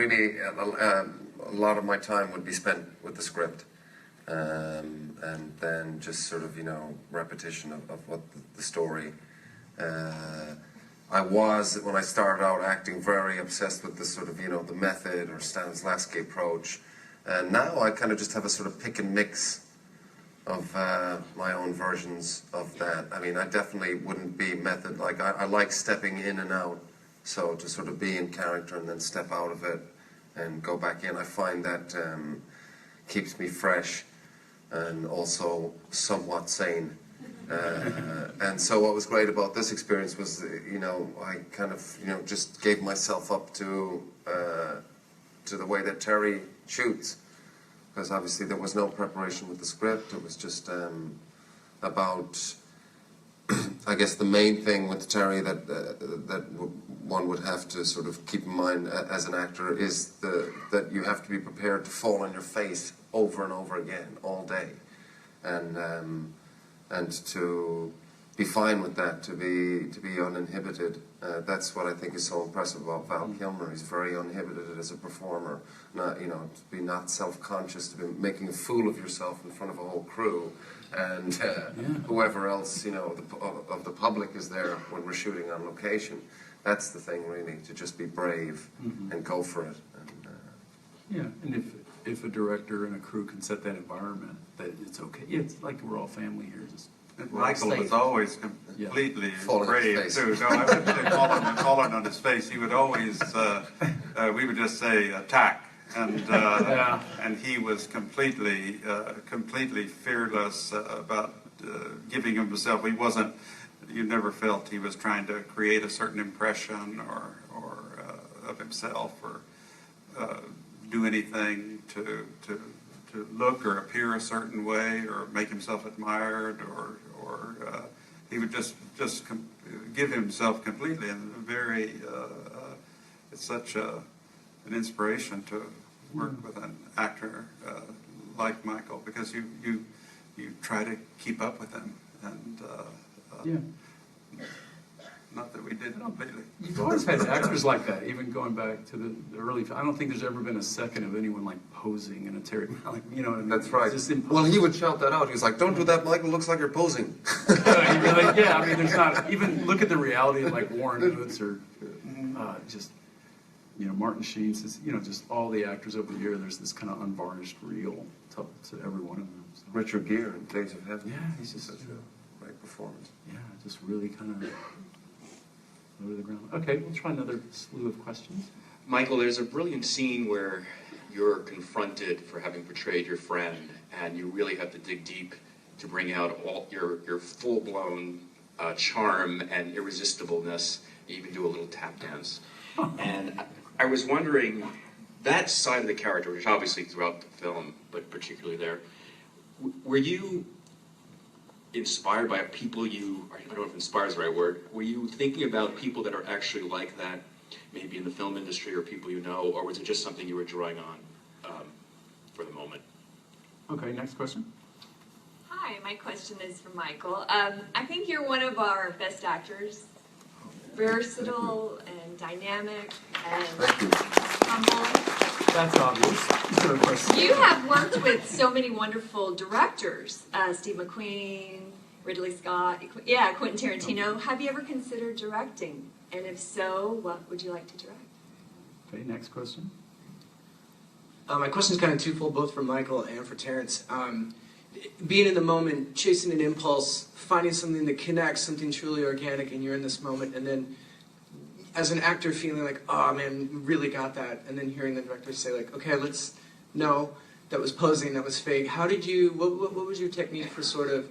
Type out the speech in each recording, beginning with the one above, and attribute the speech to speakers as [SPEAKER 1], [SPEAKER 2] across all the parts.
[SPEAKER 1] really, a lot of my time would be spent with the script, and then just sort of, repetition of what the story. I was, when I started out acting, very obsessed with the sort of, the method or Stanislavski approach. And now I kind of just have a sort of pick and mix of my own versions of that. I mean, I definitely wouldn't be method. Like, I like stepping in and out. So to sort of be in character and then step out of it and go back in, I find that keeps me fresh and also somewhat sane. And so what was great about this experience was, I kind of, just gave myself up to the way that Terry shoots. Because obviously there was no preparation with the script. It was just about, I guess the main thing with Terry that one would have to sort of keep in mind as an actor is that you have to be prepared to fall on your face over and over again all day. And to be fine with that, to be uninhibited. That's what I think is so impressive about Val Kilmer. He's very uninhibited as a performer. Not, to be not self-conscious, to be making a fool of yourself in front of a whole crew, and whoever else, of the public is there when we're shooting on location. That's the thing, really, to just be brave and go for it.
[SPEAKER 2] And if a director and a crew can set that environment, that it's okay. Yeah, it's like we're all family here.
[SPEAKER 3] Michael was always completely brave too. No, I wouldn't say falling on his face. He would always, we would just say attack, and he was completely fearless about giving himself. He wasn't. You never felt he was trying to create a certain impression or of himself or do anything to look or appear a certain way or make himself admired or he would just give himself completely, and very it's such an inspiration to work with an actor like Michael, because you try to keep up with him, and not that we did completely.
[SPEAKER 2] You've always had actors like that, even going back to the early. I don't think there's ever been a second of anyone like posing in a Terry Malick. You know what I mean?
[SPEAKER 1] That's right. Well, he would shout that out. He was like, "Don't do that, Michael. Looks like you're posing."
[SPEAKER 2] Yeah, I mean, there's not even look at the reality of like Warren Oates or just Martin Sheen. Just all the actors over the year. There's this kind of unvarnished real to every one of them. So.
[SPEAKER 1] Richard Gere in Days of Heaven.
[SPEAKER 2] Yeah, he's just
[SPEAKER 1] such a great performance.
[SPEAKER 2] Yeah, just really kind of. To the ground. Okay, we'll try another slew of questions.
[SPEAKER 4] Michael, there's a brilliant scene where you're confronted for having betrayed your friend, and you really have to dig deep to bring out all your full-blown charm and irresistibleness. You even do a little tap dance. And I was wondering, that side of the character, which obviously throughout the film, but particularly there, were you inspired by people I don't know if inspired is the right word, were you thinking about people that are actually like that, maybe in the film industry or people you know, or was it just something you were drawing on for the moment?
[SPEAKER 2] Okay, next question.
[SPEAKER 5] Hi, my question is for Michael. I think you're one of our best actors, versatile and dynamic and humble.
[SPEAKER 2] That's obvious.
[SPEAKER 5] You have worked with so many wonderful directors, Steve McQueen, Ridley Scott, Quentin Tarantino. Have you ever considered directing? And if so, what would you like to direct?
[SPEAKER 2] Okay, next question.
[SPEAKER 6] My question is kind of twofold, both for Michael and for Terrence. Being in the moment, chasing an impulse, finding something that connects, something truly organic, and you're in this moment, and then as an actor feeling like, oh man, we really got that, and then hearing the director say like, okay, no, that was posing, that was fake. How did you, what was your technique for sort of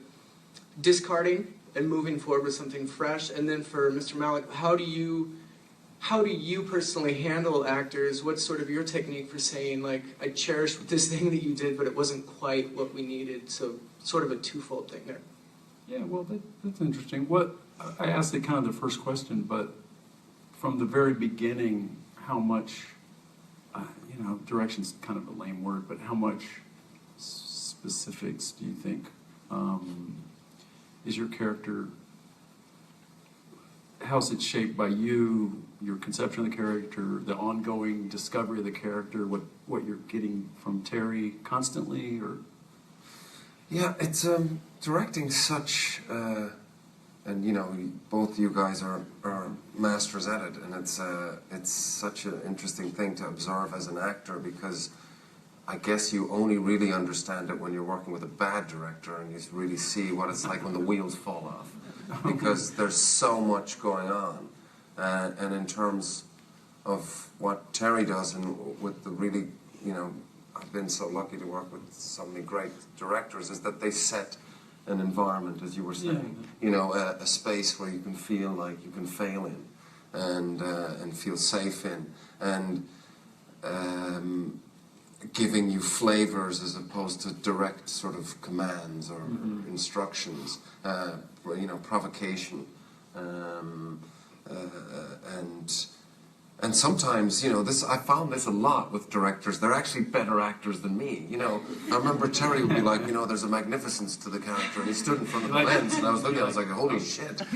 [SPEAKER 6] discarding and moving forward with something fresh? And then for Mr. Malick, how do you personally handle actors? What's sort of your technique for saying like, I cherish this thing that you did, but it wasn't quite what we needed? So sort of a twofold thing there.
[SPEAKER 2] Yeah, well, that's interesting. I asked it kind of the first question, but from the very beginning, how much, direction's kind of a lame word, but how much specifics do you think is your character how's it shaped by you, your conception of the character, the ongoing discovery of the character, what you're getting from Terry constantly, or?
[SPEAKER 1] Yeah, it's directing such, and you know, both you guys are masters at it, and it's such an interesting thing to observe as an actor, because I guess you only really understand it when you're working with a bad director and you really see what it's like when the wheels fall off, because there's so much going on, and in terms of what Terry does, and with the really, you know, I've been so lucky to work with so many great directors, is that they set an environment, as you were saying, you know, a space where you can feel like you can fail in, and feel safe in, and giving you flavors as opposed to direct sort of commands or instructions, you know, provocation, and sometimes, you know, I found this a lot with directors. They're actually better actors than me. You know, I remember Terry would be like, you know, there's a magnificence to the character, and he stood in front of the lens, and I was looking, I was like, holy shit. That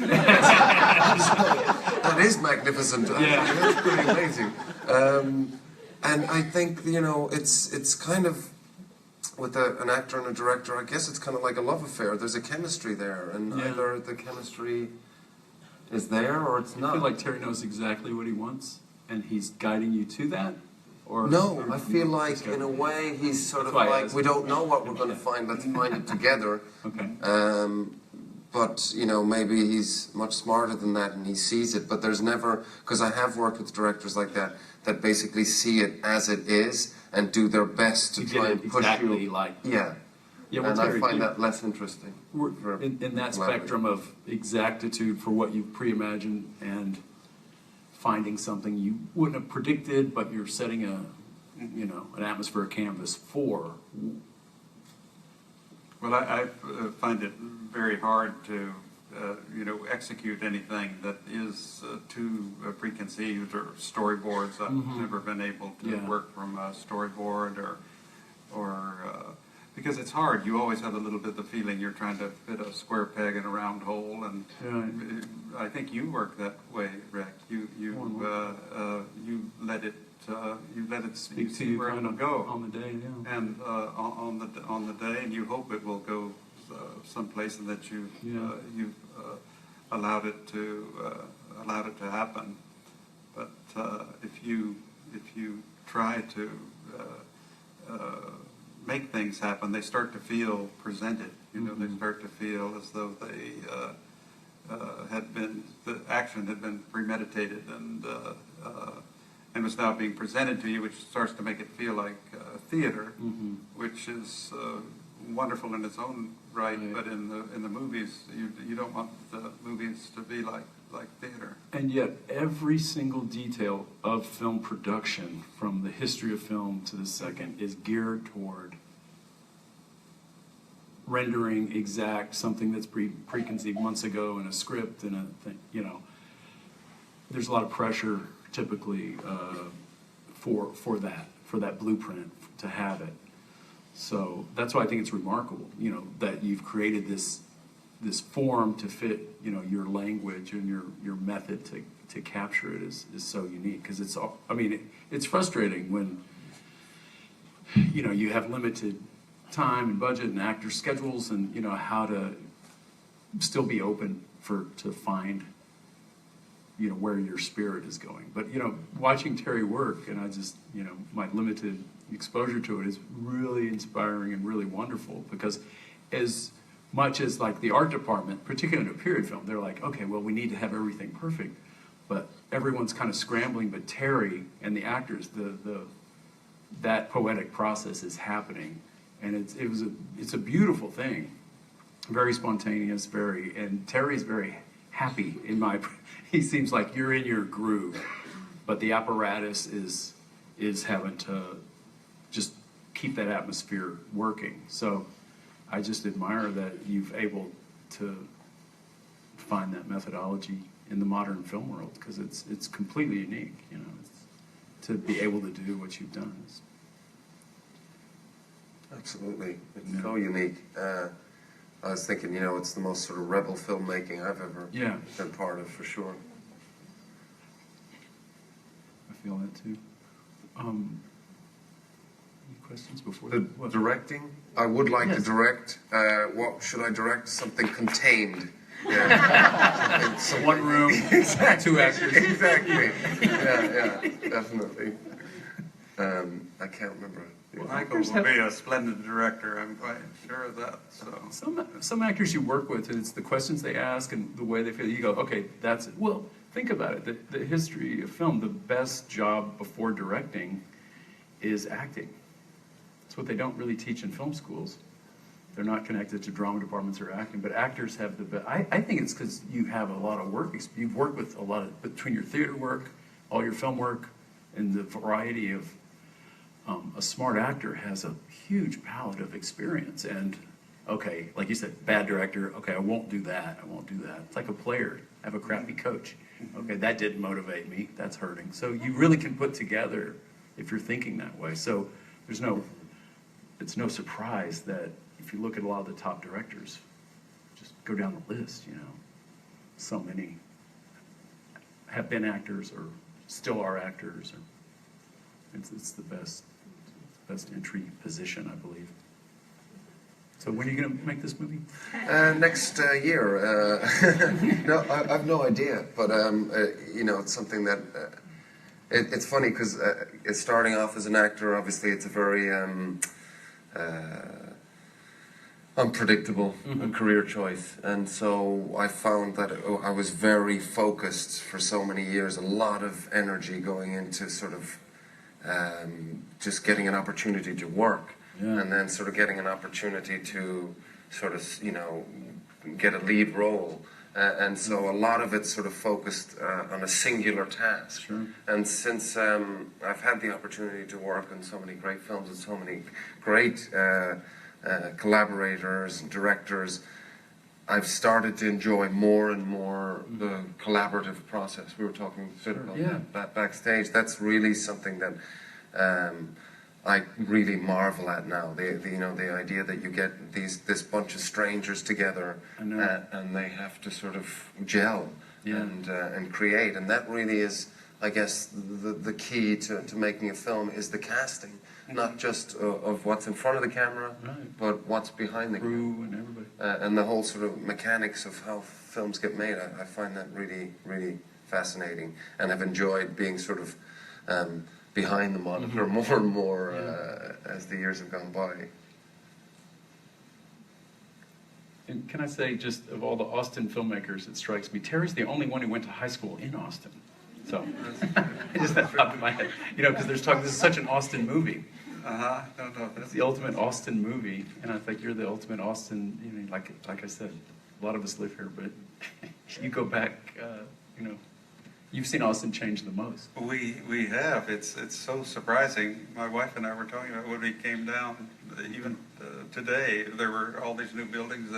[SPEAKER 1] is magnificent.
[SPEAKER 2] Yeah.
[SPEAKER 1] That's pretty amazing. And I think, you know, it's kind of, with an actor and a director, I guess it's kind of like a love affair. There's a chemistry there, and either the chemistry is there or it's not.
[SPEAKER 2] I feel like Terry knows exactly what he wants, and he's guiding you to that? Or
[SPEAKER 1] no, I feel like, in a way, he's sort of like, we don't know what we're going to find, let's find it together.
[SPEAKER 2] Okay.
[SPEAKER 1] But, you know, maybe he's much smarter than that and he sees it, but there's never, because I have worked with directors like that, that basically see it as it is and do their best to try and push
[SPEAKER 2] exactly
[SPEAKER 1] you.
[SPEAKER 2] Like.
[SPEAKER 1] Yeah.
[SPEAKER 2] Yeah,
[SPEAKER 1] and I find that less interesting.
[SPEAKER 2] In that spectrum of exactitude for what you've pre-imagined and finding something you wouldn't have predicted, but you're setting an atmospheric canvas for.
[SPEAKER 3] Well, I find it very hard to, execute anything that is too preconceived, or storyboards. I've never been able to work from a storyboard or because it's hard. You always have a little bit of the feeling you're trying to fit a square peg in a round hole, and I think you work that way, Rick. You let it speak to you where it will go
[SPEAKER 2] on the day,
[SPEAKER 3] and on the day, and you hope it will go someplace, and that you've allowed it to happen. But if you try to make things happen, they start to feel presented. They start to feel as though they the action had been premeditated and was now being presented to you, which starts to make it feel like theater, which is wonderful in its own right. But in the movies, you don't want the movies to be like theater.
[SPEAKER 2] And yet, every single detail of film production, from the history of film to the second, is geared toward rendering exact something that's preconceived months ago in a script and a thing. There's a lot of pressure typically for that blueprint to have it. So that's why I think it's remarkable, that you've created this form to fit, your language and your method to capture it is so unique, because it's frustrating when, you have limited time and budget and actor schedules, and, how to still be open to find, where your spirit is going. But, watching Terry work, and I just, my limited exposure to it is really inspiring and really wonderful, because as much as like the art department, particularly in a period film, they're like, okay, well, we need to have everything perfect, but everyone's kind of scrambling. But Terry and the actors, that poetic process is happening, and it's a beautiful thing, very spontaneous, and Terry's very happy he seems like you're in your groove, but the apparatus is having to just keep that atmosphere working. So I just admire that you've able to find that methodology in the modern film world, because it's completely unique. To be able to do what you've done is
[SPEAKER 1] absolutely, it's so unique. I was thinking, it's the most sort of rebel filmmaking I've ever been part of, for sure.
[SPEAKER 2] feel that too. Any questions before
[SPEAKER 1] The
[SPEAKER 2] what?
[SPEAKER 1] directing, I would like to
[SPEAKER 2] Yes.
[SPEAKER 1] direct. What should I direct? Something contained. Yeah. Something-
[SPEAKER 2] One room,
[SPEAKER 1] Exactly.
[SPEAKER 2] 2 actors.
[SPEAKER 1] Exactly. Yeah, definitely. I can't remember.
[SPEAKER 3] Well, Michael will be a splendid director, I'm quite sure of that, so.
[SPEAKER 2] Some actors you work with, it's the questions they ask and the way they feel. You go, okay, that's it. Well, think about it. The history of film, the best job before directing is acting. It's what they don't really teach in film schools. They're not connected to drama departments or acting, but actors have the best. I think it's because you have a lot of work. You've worked with a lot of, between your theater work, all your film work, and the variety of, a smart actor has a huge palette of experience. And, okay, like you said, bad director, okay, I won't do that. It's like a player. I have a crappy coach. Okay, that didn't motivate me. That's hurting. So you really can put together if you're thinking that way. So it's no surprise that if you look at a lot of the top directors, just go down the list, so many have been actors or still are actors. Or it's the best entry position, I believe. So when are you going to make this movie?
[SPEAKER 1] Next year. No, I have no idea, but it's something that it's funny because it's starting off as an actor. Obviously, it's a very unpredictable career choice, and so I found that I was very focused for so many years. A lot of energy going into sort of just getting an opportunity to work.
[SPEAKER 2] Yeah.
[SPEAKER 1] And then sort of getting an opportunity to sort of, get a lead role. And so a lot of it's sort of focused on a singular task.
[SPEAKER 2] Sure.
[SPEAKER 1] And since I've had the opportunity to work on so many great films with so many great collaborators and directors, I've started to enjoy more and more the collaborative process. We were talking about that backstage. That's really something that I really marvel at now. The idea that you get this bunch of strangers together and they have to sort of gel and create, and that really is, I guess, the key to making a film is the casting, not just of what's in front of the camera, but what's behind the
[SPEAKER 2] Crew
[SPEAKER 1] camera.
[SPEAKER 2] and everybody.
[SPEAKER 1] And the whole sort of mechanics of how films get made. I find that really, really fascinating, and I've enjoyed being sort of behind the monitor more and more as the years have gone by.
[SPEAKER 2] And can I say, just of all the Austin filmmakers, it strikes me, Terry's the only one who went to high school in Austin. So, just that popped in my head. Because this is such an Austin movie.
[SPEAKER 3] No,
[SPEAKER 2] It's the ultimate Austin movie, and I think you're the ultimate Austin, like I said, a lot of us live here, but you go back, you've seen Austin change the most.
[SPEAKER 3] We have. It's so surprising. My wife and I were talking about when we came down. Even today, there were all these new buildings.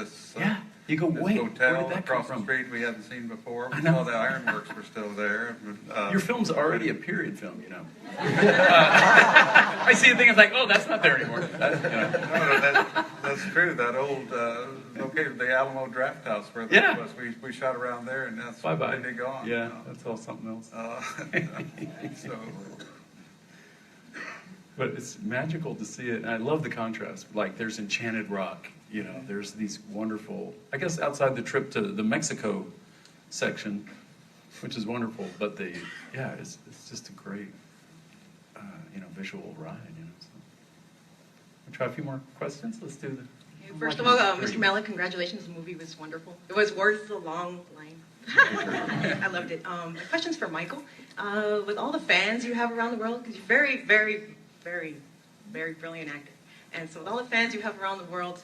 [SPEAKER 2] You go,
[SPEAKER 3] this
[SPEAKER 2] wait,
[SPEAKER 3] hotel
[SPEAKER 2] where did that come
[SPEAKER 3] across the
[SPEAKER 2] from?
[SPEAKER 3] street we hadn't seen before. We
[SPEAKER 2] I know.
[SPEAKER 3] saw the ironworks were still there.
[SPEAKER 2] Your film's already a period film, I see the thing, it's like, oh, that's not there anymore.
[SPEAKER 3] That's true. That old located the Alamo Draft House where that was. We shot around there, and that's completely gone.
[SPEAKER 2] Yeah, that's all something else.
[SPEAKER 3] So.
[SPEAKER 2] But it's magical to see it, and I love the contrast. Like, there's Enchanted Rock, there's these wonderful, I guess outside the trip to the Mexico section, which is wonderful, but it's just a great, visual ride, So. We'll try a few more questions. Let's do the...
[SPEAKER 7] First of all, Mr. Malick, congratulations. The movie was wonderful. It was worth the long line. I loved it. My question's for Michael. With all the fans you have around the world, because you're very, very, very, very brilliant actor. And so with all the fans you have around the world,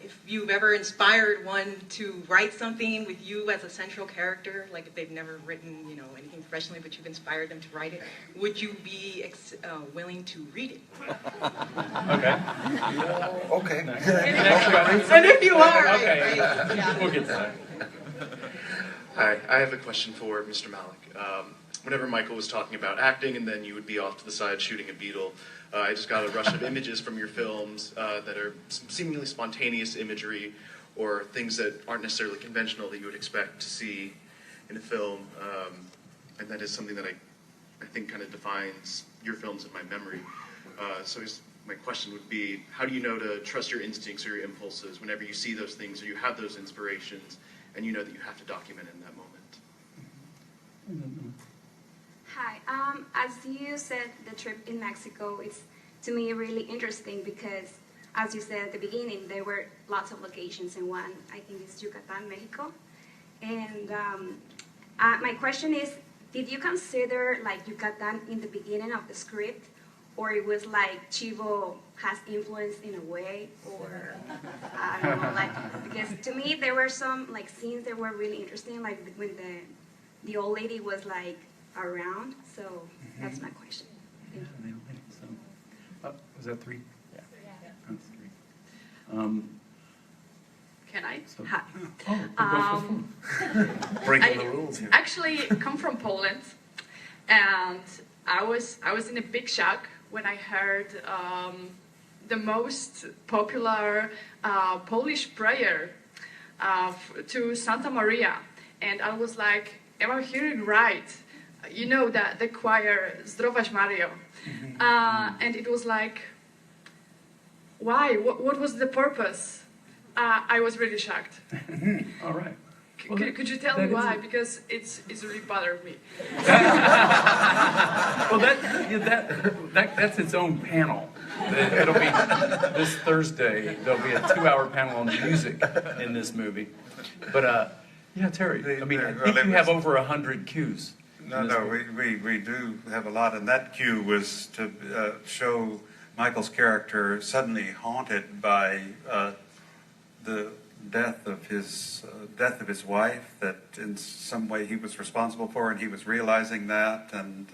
[SPEAKER 7] if you've ever inspired one to write something with you as a central character, like if they've never written, anything professionally, but you've inspired them to write it, would you be willing to read it?
[SPEAKER 1] Okay.
[SPEAKER 7] And if you are,
[SPEAKER 2] We'll get to that.
[SPEAKER 8] Hi, I have a question for Mr. Malick. Whenever Michael was talking about acting and then you would be off to the side shooting a beetle, I just got a rush of images from your films that are seemingly spontaneous imagery or things that aren't necessarily conventional that you would expect to see in a film. And that is something that I I think kind of defines your films in my memory. My question would be, how do you know to trust your instincts or your impulses whenever you see those things or you have those inspirations and you know that you have to document in that moment?
[SPEAKER 9] Hi. As you said, the trip in Mexico is, to me, really interesting because, as you said at the beginning, there were lots of locations, and one, I think, is Yucatan, Mexico. And my question is, did you consider like Yucatan in the beginning of the script, or it was like Chivo has influence in a way, or I don't know, like, because to me there were some like scenes that were really interesting, like when the old lady was like around. So that's my question. Thank you.
[SPEAKER 2] Was that 3? Yeah. That's 3.
[SPEAKER 10] Can I?
[SPEAKER 2] So,
[SPEAKER 10] Hi.
[SPEAKER 1] Breaking the rules here.
[SPEAKER 10] Actually come from Poland, and I was in a big shock when I heard the most popular Polish prayer to Santa Maria, and I was like, am I hearing right? You know that the choir Zdrowaś Mario, and it was like, why? What was the purpose? I was really shocked.
[SPEAKER 2] All right. Well,
[SPEAKER 10] could you tell me why? Because it's really bothered me.
[SPEAKER 2] Well, that's its own panel. It'll be this Thursday. There'll be a 2-hour panel on music in this movie. But yeah, Terry. I mean, I think you have over 100 cues.
[SPEAKER 3] No, we do have a lot, and that cue was to show Michael's character suddenly haunted by the death of his wife, that in some way he was responsible for, and he was realizing that, and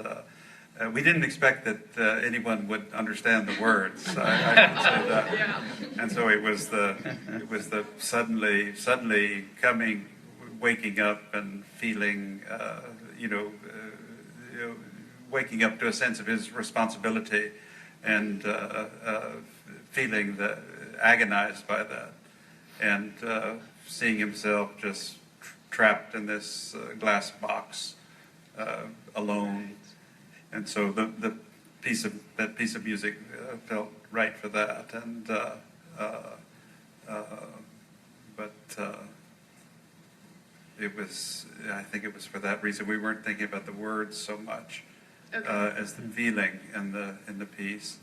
[SPEAKER 3] we didn't expect that anyone would understand the words. I would say that.
[SPEAKER 10] Yeah.
[SPEAKER 3] And so it was the suddenly waking up and feeling, waking up to a sense of his responsibility, and feeling agonized by that. And seeing himself just trapped in this glass box, alone, and so that piece of music felt right for that. And but I think it was for that reason. We weren't thinking about the words so much as the feeling in the piece.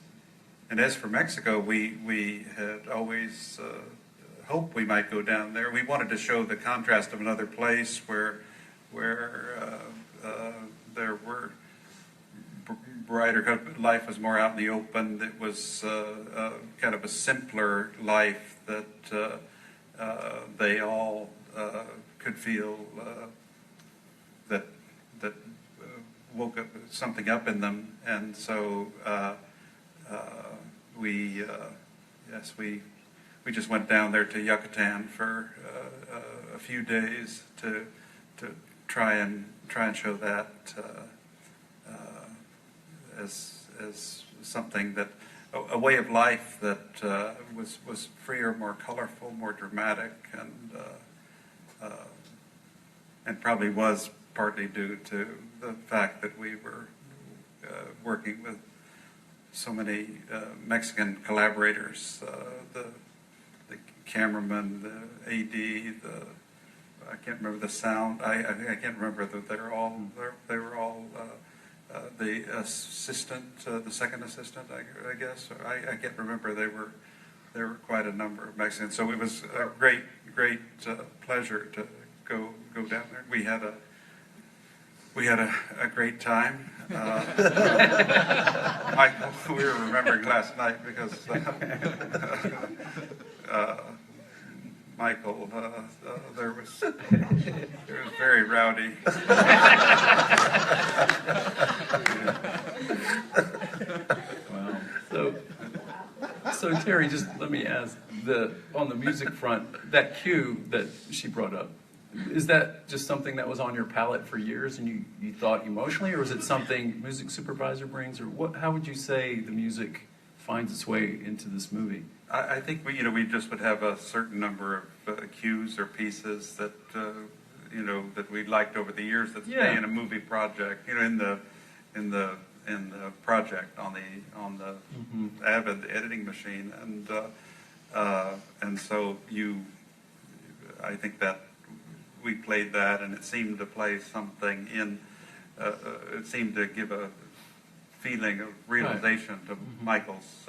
[SPEAKER 3] And as for Mexico, we had always hoped we might go down there. We wanted to show the contrast of another place where there were brighter, life was more out in the open. It was kind of a simpler life that they all could feel that woke up something up in them, and so we just went down there to Yucatan for a few days to try and show that as something that a way of life that was freer, more colorful, more dramatic, and probably was partly due to the fact that we were working with so many Mexican collaborators, the cameraman, the AD, I can't remember the sound. I can't remember that they were all the assistant, the second assistant, I guess. I can't remember. There were quite a number of Mexicans. So it was a great pleasure to go down there. We had a great time. Michael, we were remembering last night because Michael, there was very rowdy.
[SPEAKER 2] Wow. So Terry, just let me ask, on the music front, that cue that she brought up, is that just something that was on your palette for years and you thought emotionally, or is it something music supervisor brings, or what? How would you say the music finds its way into this movie?
[SPEAKER 3] I think we just would have a certain number of cues or pieces that that we liked over the years that stay in a movie project. In in the project on the Avid editing machine, and so I think that we played that, and it seemed to play something in. It seemed to give a feeling of realization to Michael's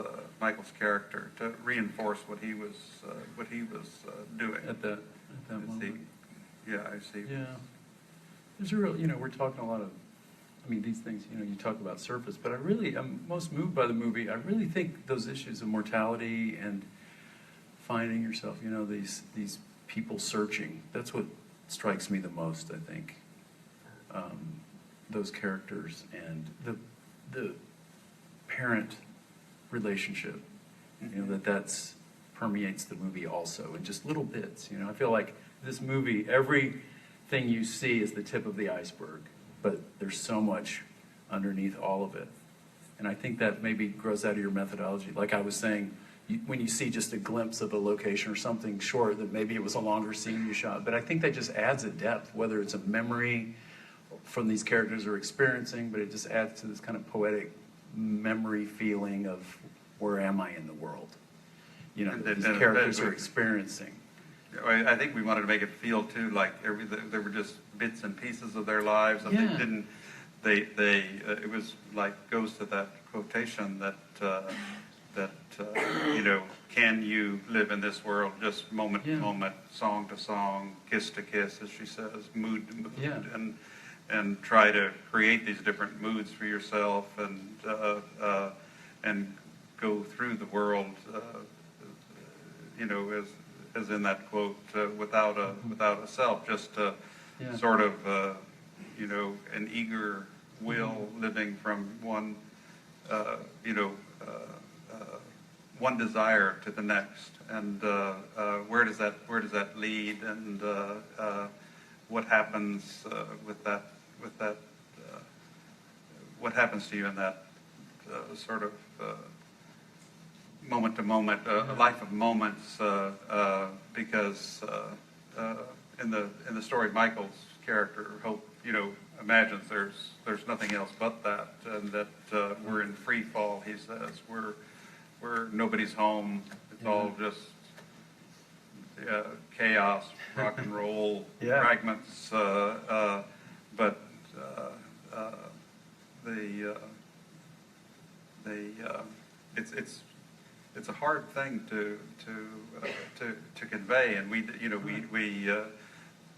[SPEAKER 3] character, to reinforce what he was doing
[SPEAKER 2] At that moment.
[SPEAKER 3] Yeah, I see.
[SPEAKER 2] Yeah. There's a real, we're talking a lot of, these things, you talk about surface, but I'm most moved by the movie. I really think those issues of mortality and finding yourself, these people searching, that's what strikes me the most, I think. Those characters and the parent relationship, that's permeates the movie also in just little bits. I feel like this movie, everything you see is the tip of the iceberg, but there's so much underneath all of it. And I think that maybe grows out of your methodology. Like I was saying, when you see just a glimpse of a location or something short, that maybe it was a longer scene you shot, but I think that just adds a depth, whether it's a memory from these characters are experiencing, but it just adds to this kind of poetic memory feeling of where am I in the world? That these characters are experiencing.
[SPEAKER 3] I think we wanted to make it feel too like there were just bits and pieces of their lives, and they didn't. It was like goes to that quotation that can you live in this world just moment to moment, song to song, kiss to kiss, as she says, mood to mood, and try to create these different moods for yourself, and go through the world, as in that quote, without a self, just sort of an eager will living from one one desire to the next, and where does that lead, and what happens with that what happens to you in that sort of moment to moment, life of moments, because in the story, Michael's character imagines there's nothing else but that, and that we're in free fall. He says we're nobody's home. It's all just chaos, rock and roll, fragments. But it's a hard thing to convey, and we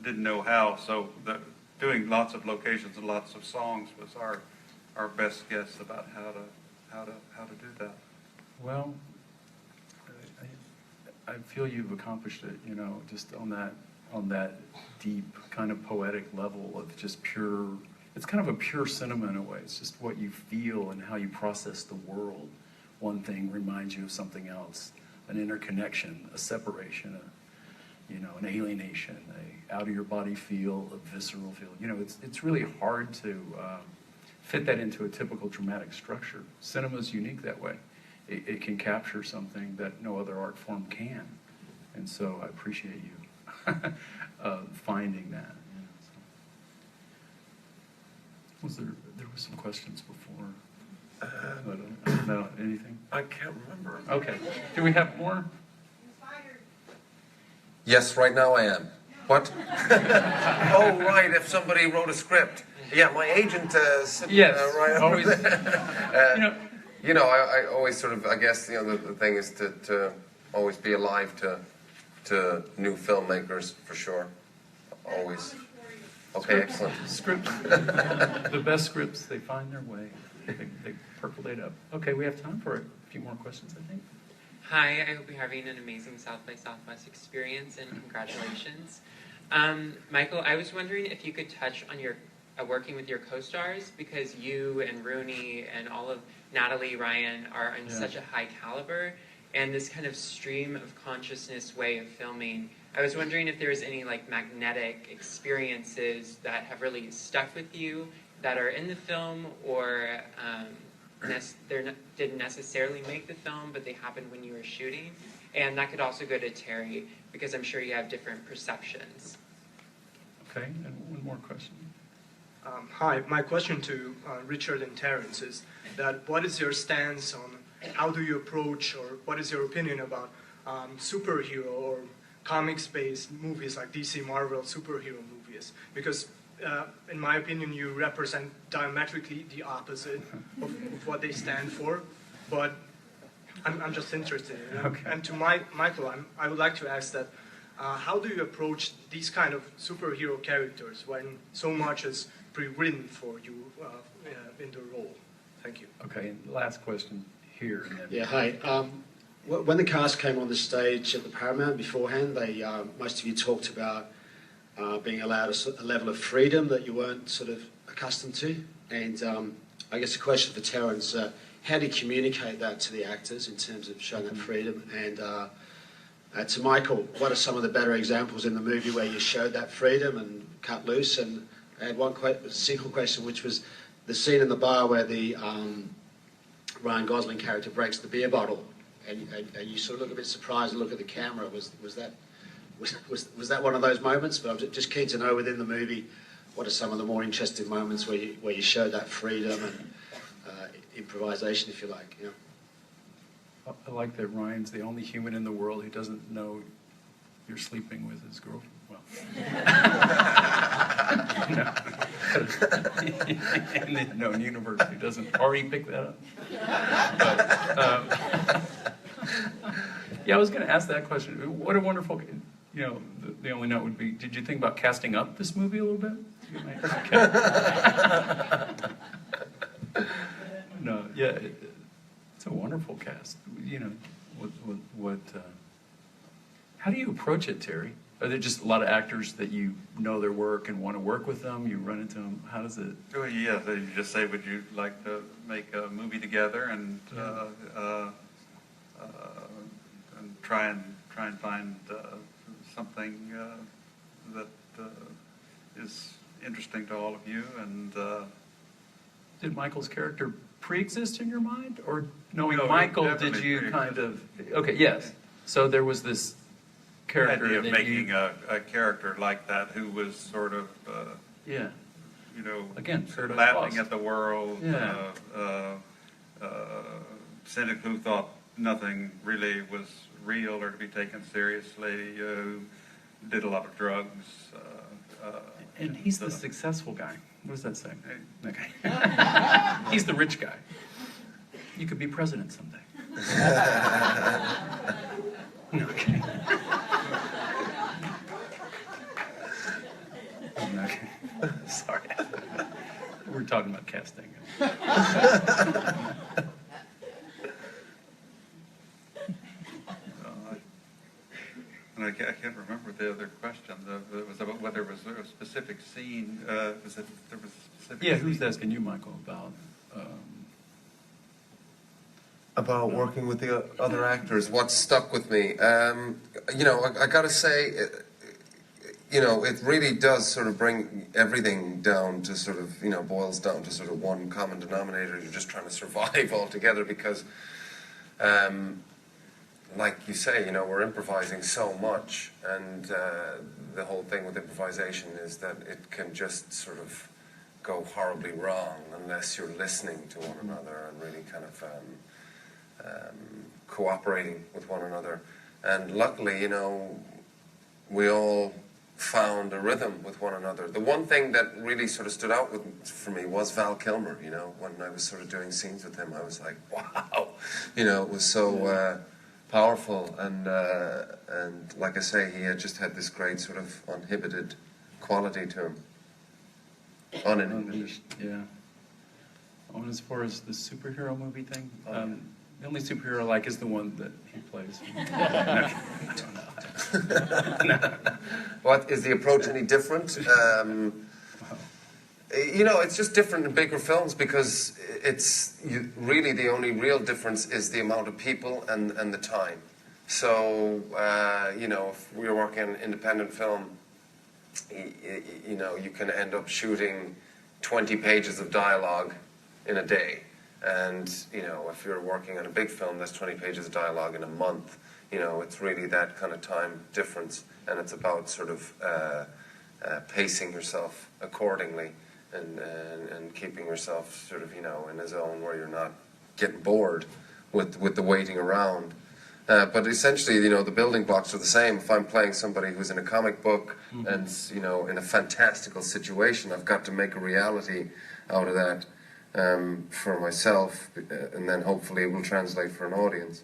[SPEAKER 3] didn't know how. So doing lots of locations and lots of songs was our best guess about how to do that.
[SPEAKER 2] Well, I feel you've accomplished it. Just on that deep kind of poetic level of just pure. It's kind of a pure cinema in a way. It's just what you feel and how you process the world. One thing reminds you of something else, an interconnection, a separation, an alienation, a out of your body feel, a visceral feel. It's really hard to fit that into a typical dramatic structure. Cinema's unique that way. It can capture something that no other art form can, and so I appreciate you finding that. There were some questions before. I don't know, anything?
[SPEAKER 1] I can't remember.
[SPEAKER 2] Okay. Do we have more?
[SPEAKER 1] Yes, right now I am. What? Oh, right, if somebody wrote a script. Yeah, my agent sitting right over there. I always sort of, I guess, the thing is to always be alive to new filmmakers, for sure. Always. Okay, excellent.
[SPEAKER 2] Scripts. The best scripts, they find their way. They percolate up. Okay, we have time for a few more questions, I think.
[SPEAKER 11] Hi, I hope you're having an amazing South by Southwest experience, and congratulations. Michael, I was wondering if you could touch on your working with your co-stars, because you and Rooney and all of Natalie, Ryan are in such a high caliber, and this kind of stream of consciousness way of filming. I was wondering if there's any magnetic experiences that have really stuck with you that are in the film, or didn't necessarily make the film, but they happened when you were shooting. And that could also go to Terry, because I'm sure you have different perceptions.
[SPEAKER 2] Okay, and one more question.
[SPEAKER 12] Hi, my question to Richard and Terrence is that what is your stance on how do you approach, or what is your opinion about superhero or comics-based movies like DC, Marvel, superhero movies? Because in my opinion, you represent diametrically the opposite of what they stand for. But I'm just interested.
[SPEAKER 2] Okay.
[SPEAKER 12] And to Michael, I would like to ask that how do you approach these kind of superhero characters when so much is pre-written for you in the role? Thank you.
[SPEAKER 2] Okay, and last question here. And then...
[SPEAKER 13] Yeah, hi. When the cast came on the stage at the Paramount beforehand, most of you talked about being allowed a level of freedom that you weren't sort of accustomed to. And I guess a question for Terrence, how do you communicate that to the actors in terms of showing that freedom? And to Michael, what are some of the better examples in the movie where you showed that freedom and cut loose? And I had one single question, which was the scene in the bar where the Ryan Gosling character breaks the beer bottle, and you sort of look a bit surprised and look at the camera. Was that one of those moments? But I'm just keen to know within the movie, what are some of the more interesting moments where you showed that freedom and improvisation, if you like? You know?
[SPEAKER 2] I like that Ryan's the only human in the world who doesn't know you're sleeping with his girlfriend. Well, in the known universe, who doesn't already pick that up. But, yeah, I was going to ask that question. What a wonderful, the only note would be, did you think about casting up this movie a little bit? No, yeah, it's a wonderful cast. How do you approach it, Terry? Are there just a lot of actors that you know their work and want to work with them? You run into them. How does it?
[SPEAKER 3] Well, yeah, so you just say, would you like to make a movie together, and try and find something that is interesting to all of you. And
[SPEAKER 2] did Michael's character pre-exist in your mind, or knowing Michael, did you kind of? Okay, yes. So there was this character
[SPEAKER 3] idea of making a character like that who was sort of
[SPEAKER 2] again,
[SPEAKER 3] laughing at the world,
[SPEAKER 2] yeah.
[SPEAKER 3] cynic who thought nothing really was real or to be taken seriously, did a lot of drugs.
[SPEAKER 2] And he's the successful guy. What does that say? Okay. He's the rich guy. You could be president someday. Okay. Okay. Sorry. We're talking about casting.
[SPEAKER 3] And I can't remember the other question. It was about whether it was a specific scene. There was a specific
[SPEAKER 2] Yeah,
[SPEAKER 3] scene.
[SPEAKER 2] who's asking you, Michael,
[SPEAKER 1] about working with the other actors? What stuck with me? I got to say, it really does sort of bring everything down to sort of, boils down to sort of one common denominator. You're just trying to survive altogether because, like you say, we're improvising so much, and the whole thing with improvisation is that it can just sort of go horribly wrong unless you're listening to one another and really kind of cooperating with one another. And luckily, we all found a rhythm with one another. The one thing that really sort of stood out for me was Val Kilmer. When I was sort of doing scenes with him, I was like, wow, it was so powerful, and like I say, he had just had this great sort of uninhibited quality to him. Uninhibited.
[SPEAKER 2] Yeah. And as far as the superhero movie thing, the only superhero I like is the one that he plays. No.
[SPEAKER 1] What, is the approach any different? It's just different in bigger films because really the only real difference is the amount of people and the time. So, if we were working on an independent film, you can end up shooting 20 pages of dialogue in a day. And, if you're working on a big film, that's 20 pages of dialogue in a month. It's really that kind of time difference. And it's about sort of pacing yourself accordingly. and keeping yourself sort of, you know, in a zone where you're not getting bored with the waiting around. But essentially, you know, the building blocks are the same. If I'm playing somebody who's in a comic book and, you know, in a fantastical situation, I've got to make a reality out of that for myself, and then hopefully it will translate for an audience.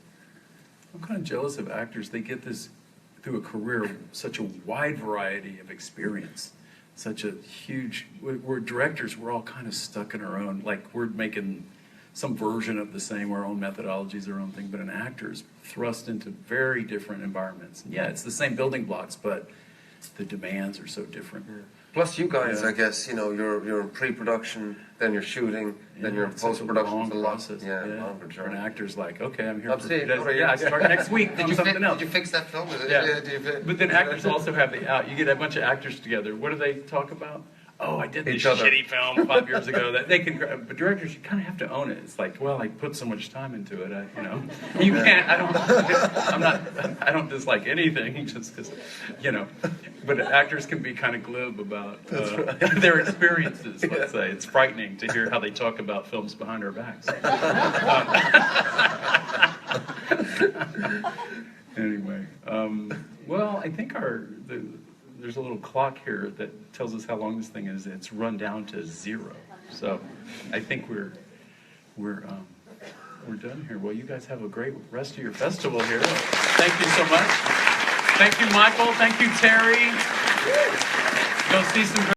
[SPEAKER 2] I'm kind of jealous of actors. They get this through a career, such a wide variety of experience, such a huge, we're directors, we're all kind of stuck in our own, like we're making some version of the same, our own methodologies, our own thing, but an actor's thrust into very different environments. And yeah, it's the same building blocks, but the demands are so different.
[SPEAKER 1] Yeah. Plus you guys, I guess, you know, you're in pre-production, then you're shooting, then you're in post-production.
[SPEAKER 2] It's a long process.
[SPEAKER 1] Longer journey.
[SPEAKER 2] An actor's like, okay, I'm here
[SPEAKER 1] I
[SPEAKER 2] start next week on something else.
[SPEAKER 1] Did you fix that film?
[SPEAKER 2] But then actors also have the out. You get a bunch of actors together. What do they talk about? Oh, I did this shitty film 5 years ago. That they can, but directors, you kind of have to own it. It's like, well, I put so much time into it. You can't. I don't dislike anything just because, you know. But actors can be kind of glib about their experiences. Let's say it's frightening to hear how they talk about films behind our backs. Anyway, well, I think there's a little clock here that tells us how long this thing is. It's run down to 0. So I think we're done here. Well, you guys have a great rest of your festival here. Thank you so much. Thank you, Michael. Thank you, Terry. Go see some